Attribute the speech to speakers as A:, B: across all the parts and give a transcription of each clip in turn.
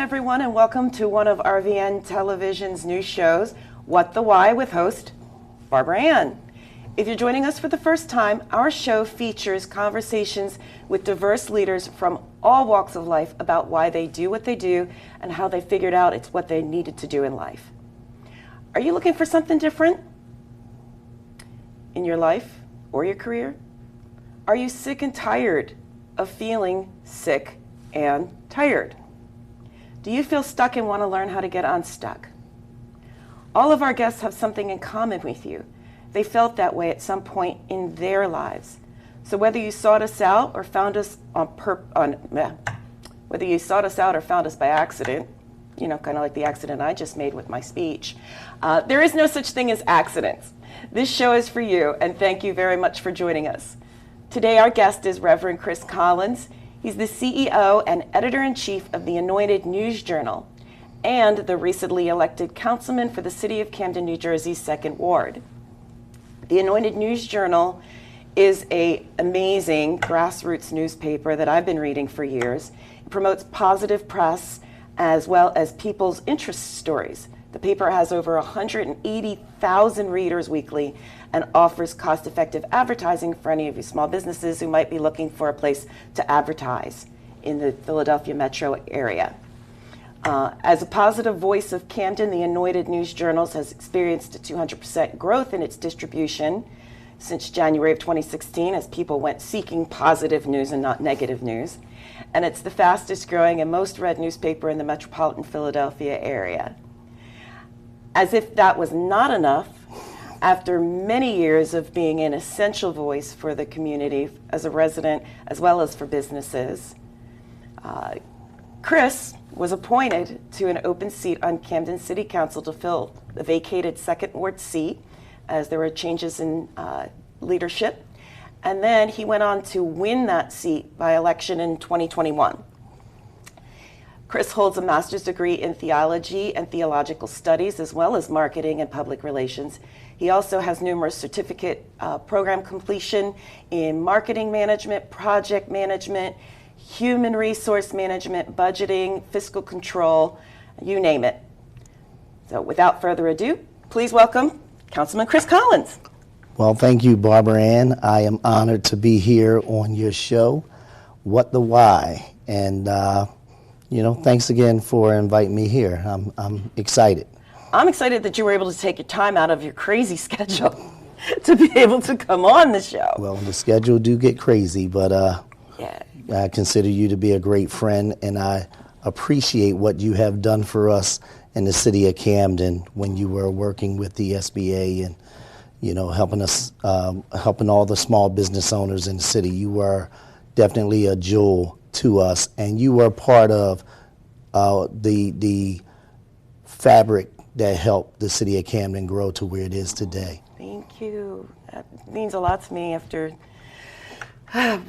A: everyone, and welcome to one of RVN Television's new shows, What the Why, with host Barbara Ann. If you're joining us for the first time, our show features conversations with diverse leaders from all walks of life about why they do what they do and how they figured out it's what they needed to do in life. Are you looking for something different in your life or your career? Are you sick and tired of feeling sick and tired? Do you feel stuck and want to learn how to get unstuck? All of our guests have something in common with you. They felt that way at some point in their lives. So whether you sought us out or found us whether you sought us out or found us by accident, you know, kind of like the accident I just made with my speech, there is no such thing as accidents. This show is for you, and thank you very much for joining us. Today our guest is Reverend Chris Collins. He's the CEO and editor-in-chief of the Anointed News Journal and the recently elected councilman for the city of Camden, New Jersey's 2nd Ward. The Anointed News Journal is an amazing grassroots newspaper that I've been reading for years. It promotes positive press as well as people's interest stories. The paper has over 180,000 readers weekly and offers cost-effective advertising for any of you small businesses who might be looking for a place to advertise in the Philadelphia metro area. As a positive voice of Camden, the Anointed News Journal has experienced a 200% growth in its distribution since January of 2016 as people went seeking positive news and not negative news. And it's the fastest growing and most read newspaper in the metropolitan Philadelphia area. As if that was not enough, after many years of being an essential voice for the community as a resident as well as for businesses, Chris was appointed to an open seat on Camden City Council to fill the vacated 2nd Ward seat as there were changes in leadership. And then he went on to win that seat by election in 2021. Chris holds a master's degree in theology and theological studies, as well as marketing and public relations. He also has numerous certificate program completion in marketing management, project management, human resource management, budgeting, fiscal control, you name it. So without further ado, please welcome Councilman Chris Collins.
B: Well, thank you, Barbara Ann. I am honored to be here on your show, What the Why? And thanks again for inviting me here. I'm excited.
A: I'm excited that you were able to take your time out of your crazy schedule to be able to come on the show.
B: Well, the schedule do get crazy, but I consider you to be a great friend, and I appreciate what you have done for us in the city of Camden when you were working with the SBA and, helping us, helping all the small business owners in the city. You were definitely a jewel to us, and you were part of the fabric that helped the city of Camden grow to where it is today.
A: Thank you. That means a lot to me after,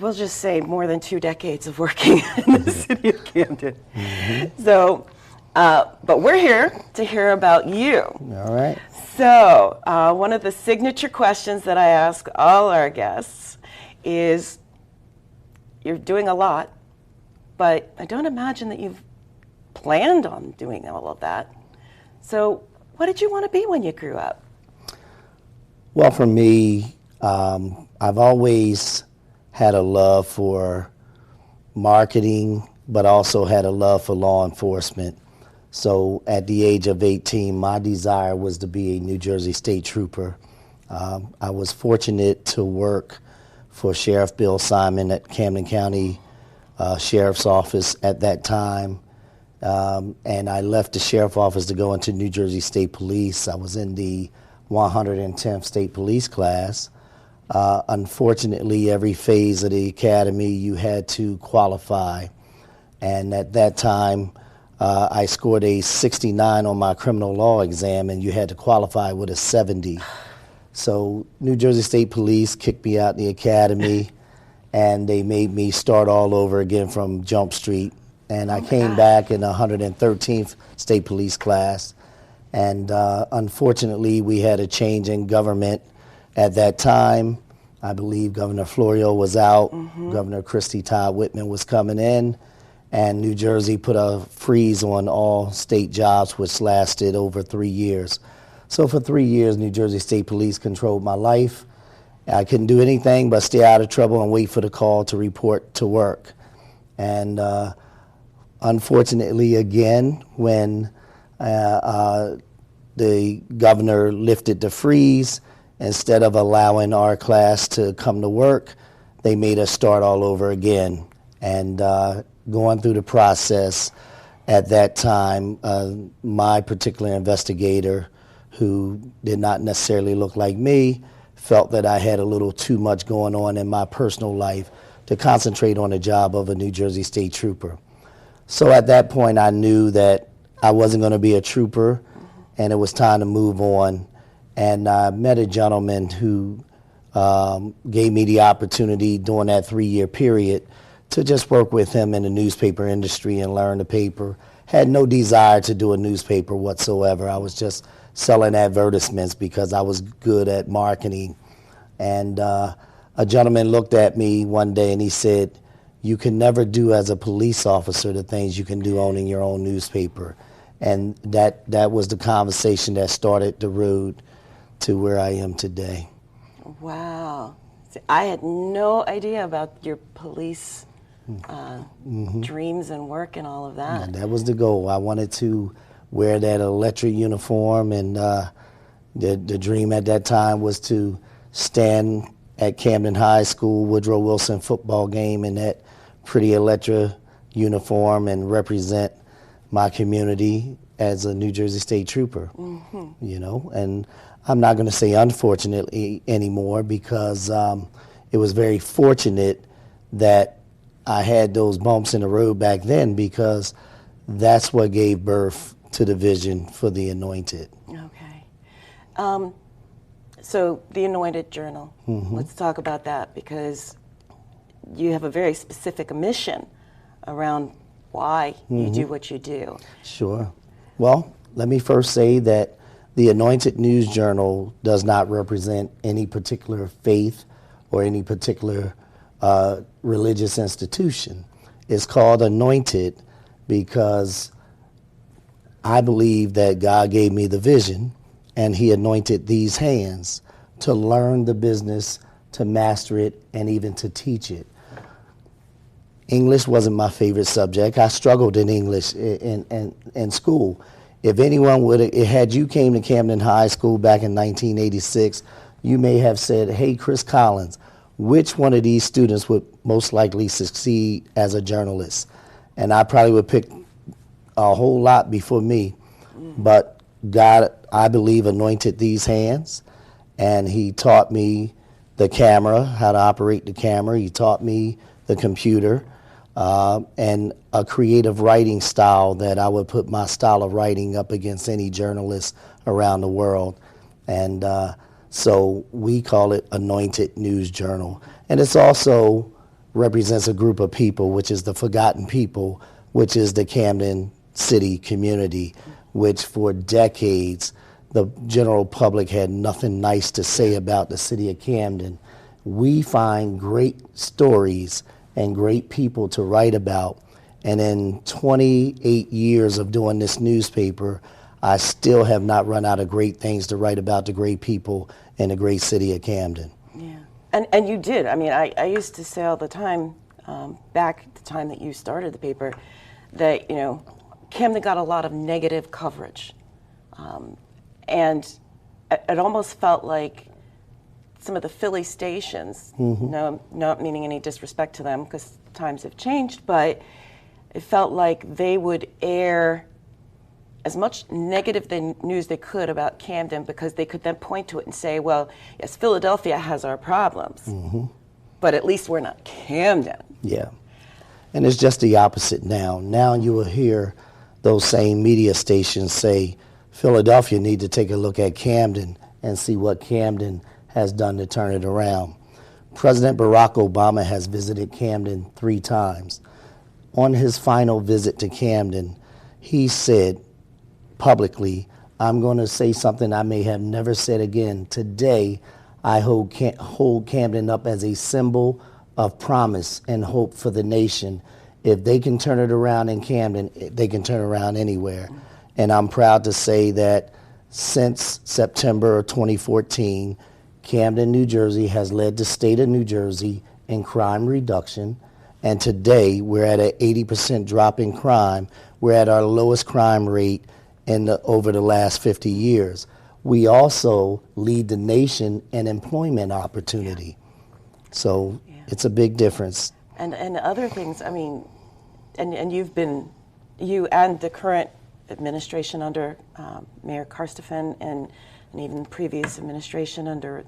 A: we'll just say, more than 2 decades of working in the city of Camden. Mm-hmm. So, but we're here to hear about you.
B: All right.
A: So, one of the signature questions that I ask all our guests is, you're doing a lot, but I don't imagine that you've planned on doing all of that. So what did you want to be when you grew up?
B: Well, for me, I've always had a love for marketing, but also had a love for law enforcement. So at the age of 18, my desire was to be a New Jersey State Trooper. I was fortunate to work for Sheriff Bill Simon at Camden County Sheriff's Office at that time. And I left the Sheriff's Office to go into New Jersey State Police. I was in the 110th State Police class. Unfortunately, every phase of the academy, you had to qualify. And at that time, I scored a 69 on my criminal law exam, and you had to qualify with a 70. So New Jersey State Police kicked me out the academy, and they made me start all over again from Jump Street. And I came back in the 113th State Police class. And unfortunately, we had a change in government at that time. I believe Governor Florio was out. Mm-hmm. Governor Christie Todd Whitman was coming in. and New Jersey put a freeze on all state jobs, which lasted over 3 years. So for 3 years, New Jersey State Police controlled my life. I couldn't do anything but stay out of trouble and wait for the call to report to work. And unfortunately, again, when the governor lifted the freeze, instead of allowing our class to come to work, they made us start all over again. And going through the process at that time, my particular investigator, who did not necessarily look like me, felt that I had a little too much going on in my personal life to concentrate on the job of a New Jersey State Trooper. So at that point, I knew that I wasn't going to be a trooper, and it was time to move on. And I met a gentleman who gave me the opportunity during that 3-year period to just work with him in the newspaper industry and learn the paper. Had no desire to do a newspaper whatsoever. I was just selling advertisements because I was good at marketing. And a gentleman looked at me one day and he said, "You can never do as a police officer the things you can do owning your own newspaper." And that was the conversation that started the road to where I am today.
A: Wow. See, I had no idea about your police dreams and work and all of that.
B: And that was the goal. I wanted to wear that electric uniform, and the dream at that time was to stand at Camden High School, Woodrow Wilson football game in that pretty electric uniform and represent my community as a New Jersey State Trooper. You know, and I'm not going to say unfortunately anymore, because it was very fortunate that I had those bumps in the road back then, because that's what gave birth to the vision for The Anointed.
A: Okay. So The Anointed Journal, let's talk about that, because you have a very specific mission around why you do what you do.
B: Sure. Well, let me first say that the Anointed News Journal does not represent any particular faith or any particular religious institution. It's called Anointed because I believe that God gave me the vision, and he anointed these hands to learn the business, to master it, and even to teach it. English wasn't my favorite subject. I struggled in English in school. If anyone would have, had you came to Camden High School back in 1986, you may have said, "Hey, Chris Collins, which one of these students would most likely succeed as a journalist?" And I probably would pick a whole lot before me. But God, I believe, anointed these hands, and he taught me the camera, how to operate the camera. He taught me the computer, and a creative writing style that I would put my style of writing up against any journalist around the world. And so we call it Anointed News Journal. And it's also represents a group of people, which is the forgotten people, which is the Camden City community, which for decades the general public had nothing nice to say about the city of Camden. We find great stories and great people to write about. And in 28 years of doing this newspaper, I still have not run out of great things to write about the great people in the great city of Camden.
A: Yeah, and you did. I mean, I used to say all the time, back at the time that you started the paper, that, you know, Camden got a lot of negative coverage. And it almost felt like some of the Philly stations, no, not meaning any disrespect to them because times have changed, but it felt like they would air as much negative news they could about Camden, because they could then point to it and say, well, yes, Philadelphia has our problems, but at least we're not Camden.
B: Yeah. And it's just the opposite now. Now you will hear those same media stations say, Philadelphia need to take a look at Camden and see what Camden has done to turn it around. President Barack Obama has visited Camden 3 times. On his final visit to Camden, he said publicly, "I'm going to say something I may have never said again. Today, I hold Camden up as a symbol of promise and hope for the nation. If they can turn it around in Camden, they can turn it around anywhere. And I'm proud to say that since September of 2014, Camden, New Jersey has led the state of New Jersey in crime reduction. And today we're at an 80% drop in crime. We're at our lowest crime rate over the last 50 years. We also lead the nation in employment opportunity. So it's a big difference.
A: And other things, I mean, and you and the current administration under Mayor Karstoffen and even previous administration under,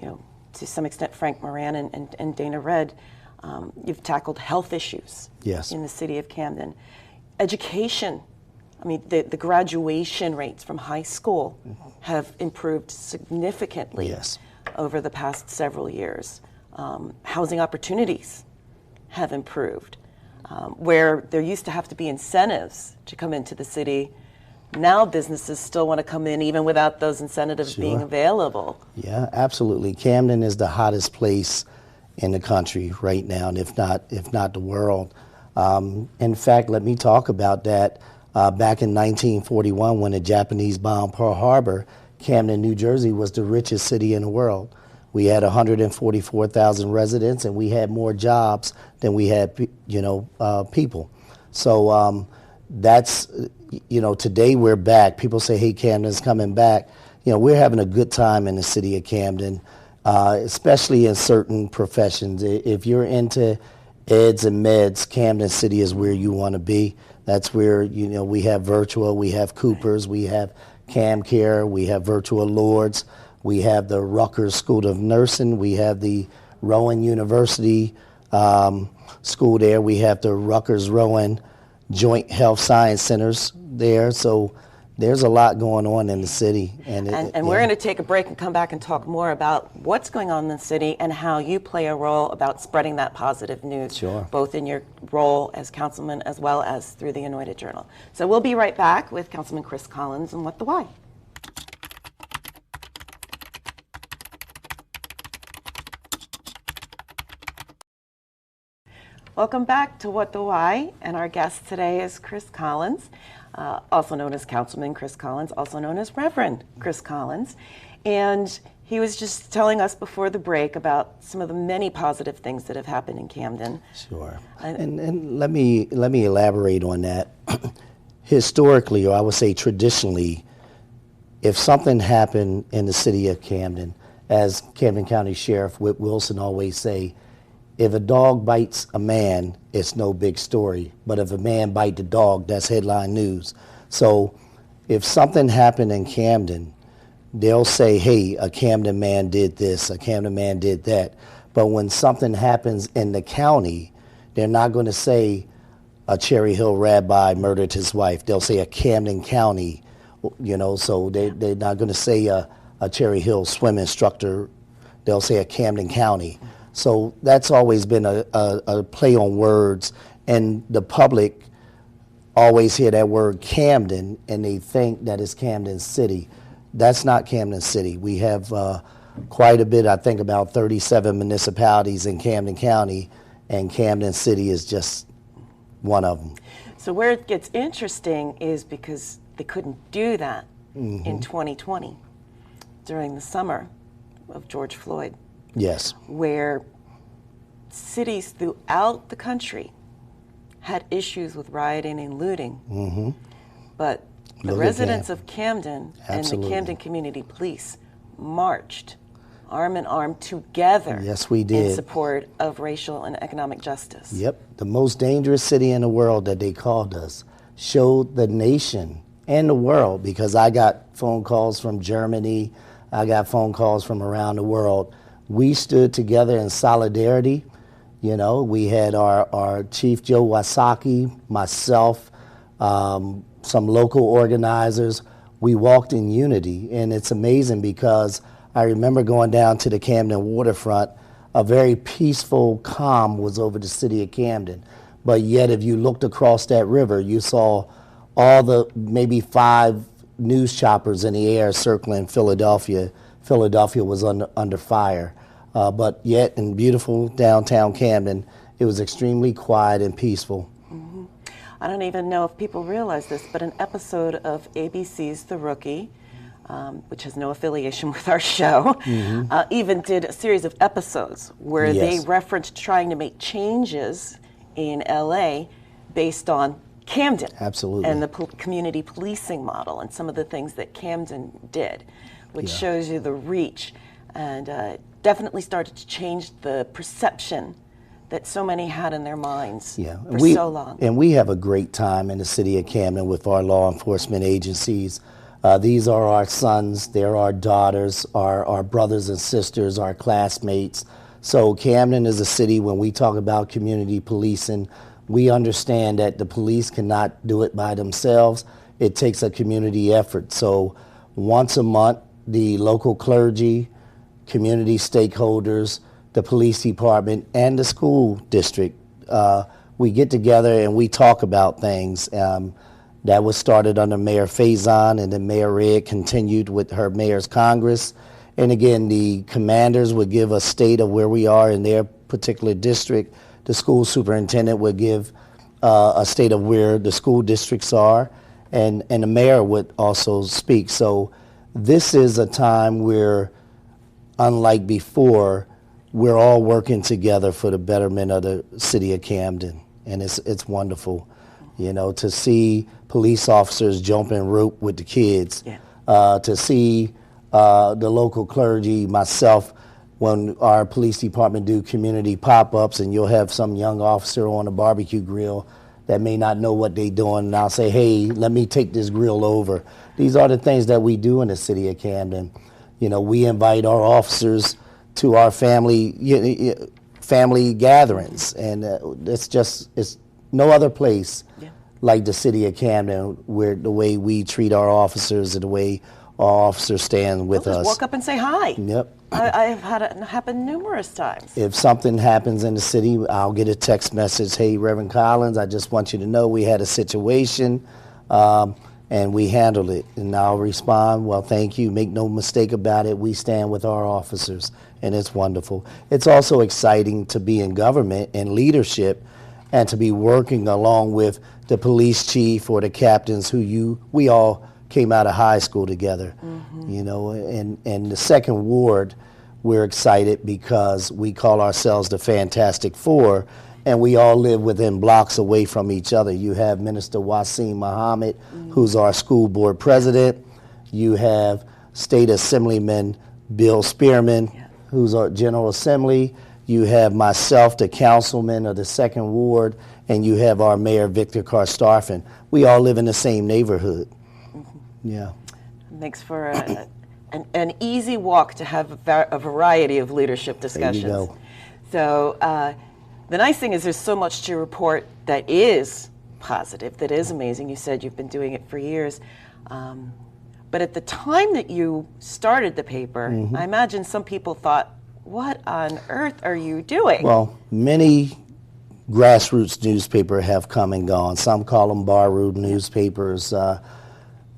A: to some extent Frank Moran and Dana Red, you've tackled health issues in the city of Camden. Education, I mean, the graduation rates from high school have improved significantly over the past several years. Housing opportunities have improved. Where there used to have to be incentives to come into the city, now businesses still want to come in even without those incentives being available.
B: Yeah, absolutely. Camden is the hottest place in the country right now, and if not the world. In fact, let me talk about that. Back in 1941, when the Japanese bombed Pearl Harbor, Camden, New Jersey was the richest city in the world. We had 144,000 residents, and we had more jobs than we had, people. So that's, today we're back. People say, hey, Camden's coming back. We're having a good time in the city of Camden, especially in certain professions. If you're into eds and meds, Camden City is where you want to be. That's where, we have Virtua, we have Coopers, we have CamCare, we have Virtua Lords. We have the Rutgers School of Nursing. We have the Rowan University school there. We have the Rutgers Rowan Joint Health Science Centers there. So there's a lot going on in the city. And
A: we're going to take a break and come back and talk more about what's going on in the city and how you play a role about spreading that positive news, both in your role as councilman as well as through the Anointed Journal. So we'll be right back with Councilman Chris Collins and What the Why. Welcome back to What the Why, and our guest today is Chris Collins, also known as Councilman Chris Collins, also known as Reverend Chris Collins. And he was just telling us before the break about some of the many positive things that have happened in Camden.
B: Sure. And let me elaborate on that. Historically, or I would say traditionally, if something happened in the city of Camden, as Camden County Sheriff Whit Wilson always say, if a dog bites a man, it's no big story. But if a man bites a dog, that's headline news. So if something happened in Camden, they'll say, hey, a Camden man did this, a Camden man did that. But when something happens in the county, they're not going to say a Cherry Hill rabbi murdered his wife. They'll say a Camden County, so they're not going to say a Cherry Hill swim instructor. They'll say a Camden County. So that's always been a play on words, and the public always hear that word Camden, and they think that it's Camden City. That's not Camden City. We have quite a bit, I think about 37 municipalities in Camden County, and Camden City is just one of them.
A: So where it gets interesting is because they couldn't do that in 2020 during the summer of George Floyd.
B: Yes.
A: Where cities throughout the country had issues with rioting and looting. But the residents of Camden and the Camden Community Police marched arm in arm together.
B: Yes, we did.
A: In support of racial and economic justice.
B: Yep. The most dangerous city in the world that they called us showed the nation and the world, because I got phone calls from Germany, I got phone calls from around the world. We stood together in solidarity. We had our Chief Joe Wasaki, myself, some local organizers. We walked in unity, and it's amazing because I remember going down to the Camden waterfront. A very peaceful calm was over the city of Camden. But yet, if you looked across that river, you saw all the maybe 5 news choppers in the air circling Philadelphia. Philadelphia was under fire. But yet in beautiful downtown Camden, it was extremely quiet and peaceful.
A: I don't even know if people realize this, but an episode of ABC's The Rookie, which has no affiliation with our show, even did a series of episodes where they
B: Yes.
A: referenced trying to make changes in LA based on Camden.
B: Absolutely.
A: And the community policing model and some of the things that Camden did, which
B: Yeah.
A: shows you the reach, and definitely started to change the perception that so many had in their minds for so long.
B: And we have a great time in the city of Camden with our law enforcement agencies. These are our sons, they're our daughters, our brothers and sisters, our classmates. So Camden is a city, when we talk about community policing, we understand that the police cannot do it by themselves. It takes a community effort. So once a month, the local clergy, community stakeholders, the police department, and the school district, we get together and we talk about things. That was started under Mayor Faison, and then Mayor Red continued with her Mayor's Congress. And again, the commanders would give a state of where we are in their particular district. The school superintendent would give a state of where the school districts are, and the mayor would also speak. So this is a time where, unlike before, we're all working together for the betterment of the city of Camden, and it's wonderful, you know, to see police officers jumping rope with the kids, to see the local clergy, myself, when our police department do community pop-ups, and you'll have some young officer on a barbecue grill that may not know what they're doing, and I'll say, hey, let me take this grill over. These are the things that we do in the city of Camden. You know, we invite our officers to our family gatherings, and it's no other place like the city of Camden, where the way we treat our officers and the way our officers stand with us.
A: Just walk up and say hi.
B: Yep.
A: I've had it happen numerous times.
B: If something happens in the city, I'll get a text message, hey, Reverend Collins, I just want you to know we had a situation, and we handled it. And I'll respond, well, thank you. Make no mistake about it. We stand with our officers, and it's wonderful. It's also exciting to be in government and leadership and to be working along with the police chief or the captains we all came out of high school together, you know, and the second ward, we're excited because we call ourselves the Fantastic Four, and we all live within blocks away from each other. You have Minister Wasim Muhammad, who's our school board president. You have State Assemblyman Bill Spearman, who's our General Assembly. You have myself, the councilman of the second ward, and you have our mayor, Victor Karstafen. We all live in the same neighborhood. Yeah.
A: Makes for an easy walk to have a variety of leadership discussions.
B: There you go.
A: So the nice thing is there's so much to report that is positive, that is amazing. You said you've been doing it for years. But at the time that you started the paper, I imagine some people thought, what on earth are you doing?
B: Well, many grassroots newspapers have come and gone. Some call them barroom newspapers.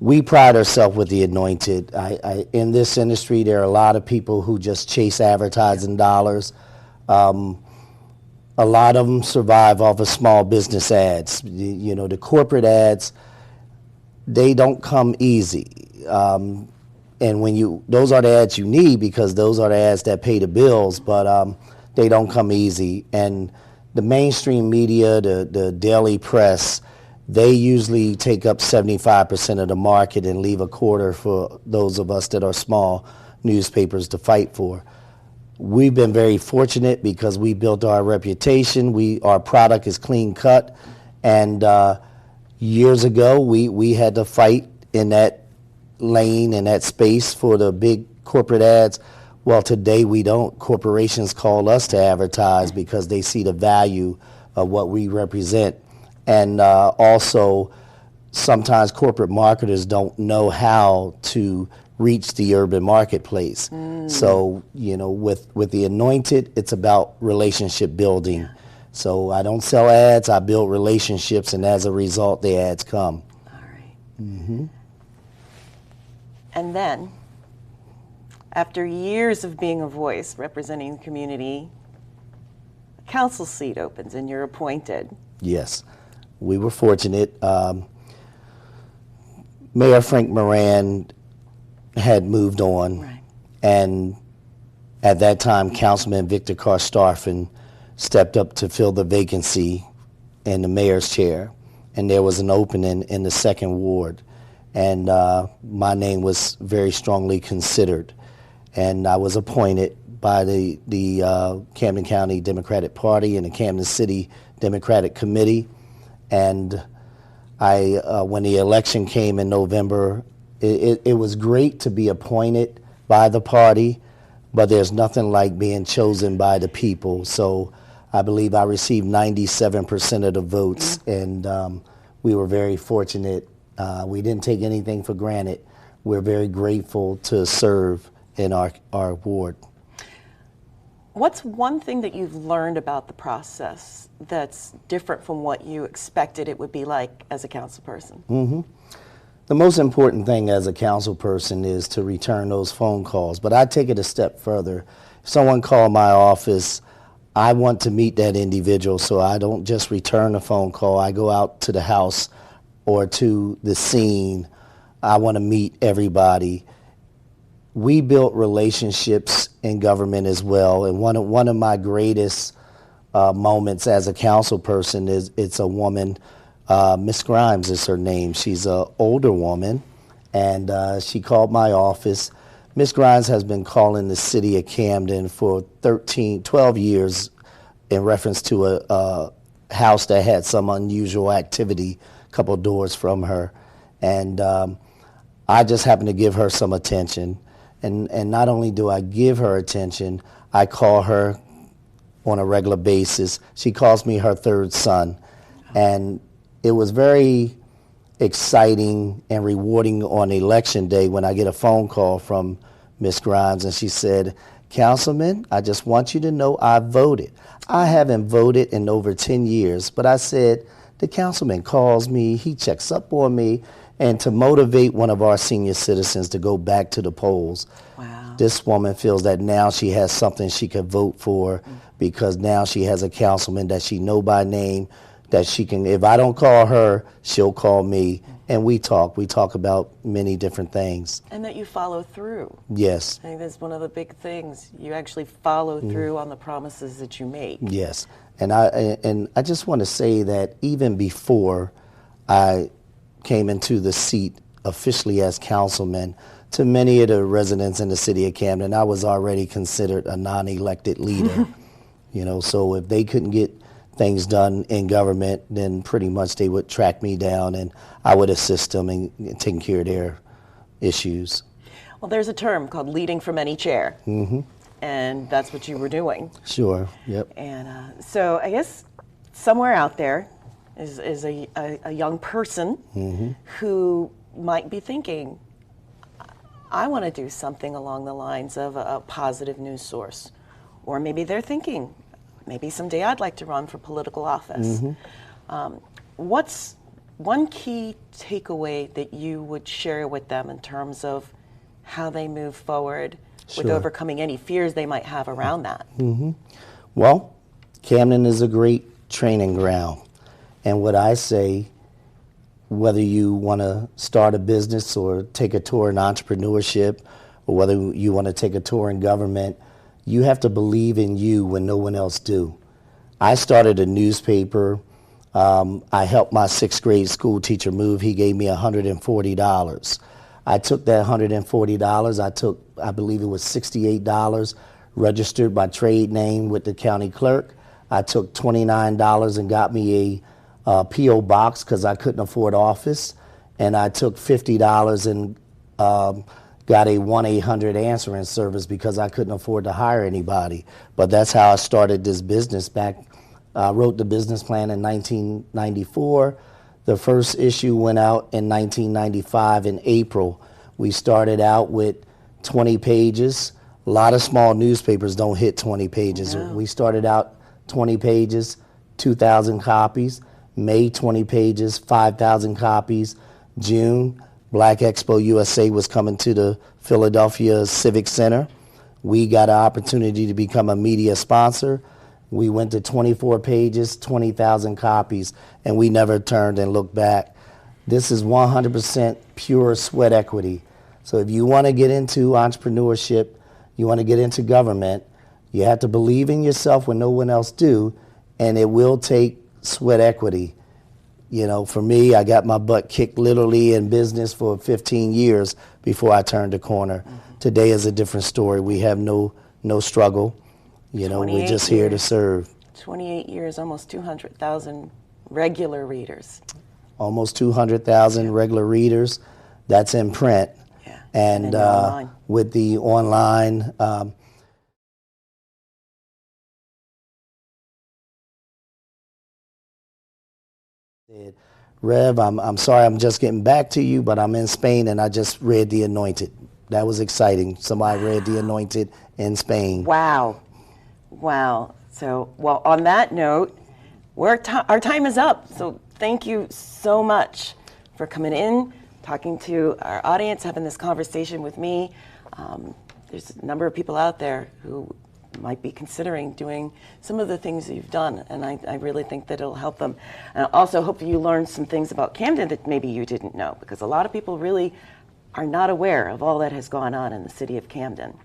B: We pride ourselves with the anointed. In this industry, there are a lot of people who just chase advertising dollars. A lot of them survive off of small business ads. You know, the corporate ads, they don't come easy. And those are the ads you need, because those are the ads that pay the bills, but they don't come easy. And the mainstream media, the daily press, they usually take up 75% of the market and leave a quarter for those of us that are small newspapers to fight for. We've been very fortunate because we built our reputation. Our product is clean cut, and years ago we had to fight in that lane and that space for the big corporate ads. Well, today we don't. Corporations call us to advertise because they see the value of what we represent. And also, sometimes corporate marketers don't know how to reach the urban marketplace. So, you know, with the anointed, it's about relationship building. So I don't sell ads, I build relationships, and as a result, the ads come.
A: All right. And then, after years of being a voice representing the community, council seat opens and you're appointed.
B: Yes, we were fortunate. Mayor Frank Moran had moved on,
A: Right.
B: and at that time, Councilman Victor Karstaffen stepped up to fill the vacancy in the mayor's chair, and there was an opening in the second ward, and my name was very strongly considered, and I was appointed by the Camden County Democratic Party and the Camden City Democratic Committee, and when the election came in November, it was great to be appointed by the party, but there's nothing like being chosen by the people. So I believe I received 97% of the votes, and we were very fortunate. We didn't take anything for granted. We're very grateful to serve in our ward.
A: What's one thing that you've learned about the process that's different from what you expected it would be like as a council person?
B: The most important thing as a council person is to return those phone calls. But I take it a step further. If someone called my office, I want to meet that individual, so I don't just return a phone call. I go out to the house or to the scene. I want to meet everybody. We built relationships in government as well, and one of my greatest moments as a council person is it's a woman, Miss Grimes is her name. She's an older woman, and she called my office. Miss Grimes has been calling the city of Camden for 12 years in reference to a house that had some unusual activity a couple doors from her, and I just happened to give her some attention. And not only do I give her attention, I call her on a regular basis. She calls me her third son. And it was very exciting and rewarding on election day when I get a phone call from Miss Grimes, and she said, "Councilman, I just want you to know I voted. I haven't voted in over 10 years, but I said, the councilman calls me, he checks up on me, and to motivate one of our senior citizens to go back to the polls."
A: Wow.
B: This woman feels that now she has something she could vote for because now she has a councilman that she know by name, that she can, if I don't call her, she'll call me, and we talk about many different things.
A: And that you follow through.
B: Yes.
A: I think that's one of the big things. You actually follow through on the promises that you make.
B: Yes. And I just want to say that even before I came into the seat officially as councilman, to many of the residents in the city of Camden, I was already considered a non-elected leader. So if they couldn't get things done in government, then pretty much they would track me down and I would assist them in taking care of their issues.
A: Well, there's a term called leading from any chair. And that's what you were doing.
B: Sure, yep.
A: And so I guess somewhere out there is a young person who might be thinking, I want to do something along the lines of a positive news source. Or maybe they're thinking, maybe someday I'd like to run for political office. What's one key takeaway that you would share with them in terms of how they move forward with overcoming any fears they might have around that?
B: Well, Camden is a great training ground. And what I say, whether you want to start a business or take a tour in entrepreneurship, or whether you want to take a tour in government, you have to believe in you when no one else do. I started a newspaper. I helped my 6th grade school teacher move. He gave me $140. I took that $140. I believe it was $68, registered my trade name with the county clerk. I took $29 and got me a P.O. box because I couldn't afford office. And I took $50 and got a 1-800 answering service because I couldn't afford to hire anybody. But that's how I started this business back. I wrote the business plan in 1994. The first issue went out in 1995 in April. We started out with 20 pages. A lot of small newspapers don't hit 20 pages. No. We started out 20 pages, 2,000 copies. May, 20 pages, 5,000 copies. June, Black Expo USA was coming to the Philadelphia Civic Center. We got an opportunity to become a media sponsor. We went to 24 pages, 20,000 copies, and we never turned and looked back. This is 100% pure sweat equity. So if you want to get into entrepreneurship, you want to get into government, you have to believe in yourself when no one else do, and it will take sweat equity. You know, for me, I got my butt kicked literally in business for 15 years before I turned the corner. Today is a different story. We have no struggle. You know, we're just here to serve.
A: 28 years, almost 200,000 regular readers.
B: Almost 200,000 regular readers. That's in print.
A: Yeah.
B: And with the online, Rev, I'm sorry, I'm just getting back to you, but I'm in Spain and I just read The Anointed. That was exciting. Somebody read The Anointed in Spain.
A: Wow. Wow. So, well, on that note, our time is up. So thank you so much for coming in, talking to our audience, having this conversation with me. There's a number of people out there who might be considering doing some of the things that you've done, and I really think that it'll help them. And also hope you learned some things about Camden that maybe you didn't know, because a lot of people really are not aware of all that has gone on in the city of Camden.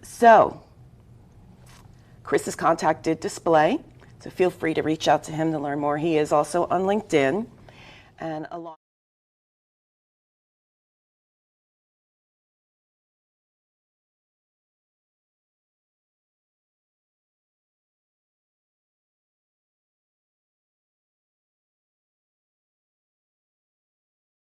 A: So Chris's contact did display, so feel free to reach out to him to learn more. He is also on LinkedIn, and along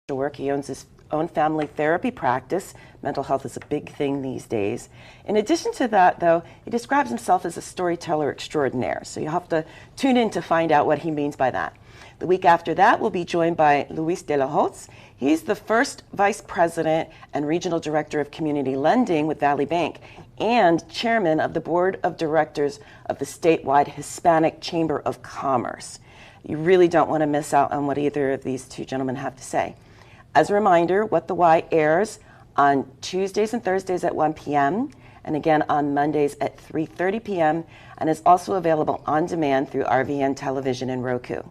A: work. He owns his own family therapy practice. Mental health is a big thing these days. In addition to that, though, he describes himself as a storyteller extraordinaire. So you have to tune in to find out what he means by that. The week after that, we'll be joined by Luis de la Hoz. He's the first vice president and regional director of community lending with Valley Bank and chairman of the board of directors of the statewide Hispanic Chamber of Commerce. You really don't want to miss out on what either of these two gentlemen have to say. As a reminder, What the Why airs on Tuesdays and Thursdays at 1 p.m. and again on Mondays at 3:30 p.m. and is also available on demand through RVN Television and Roku.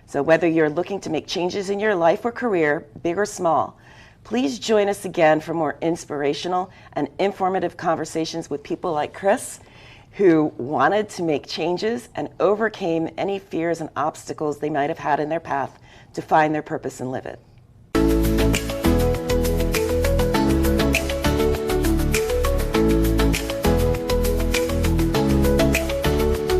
A: So whether you're looking to make changes in your life or career, big or small, please join us again for more inspirational and informative conversations with people like Chris, who wanted to make changes and overcame any fears and obstacles they might have had in their path to find their purpose and live it.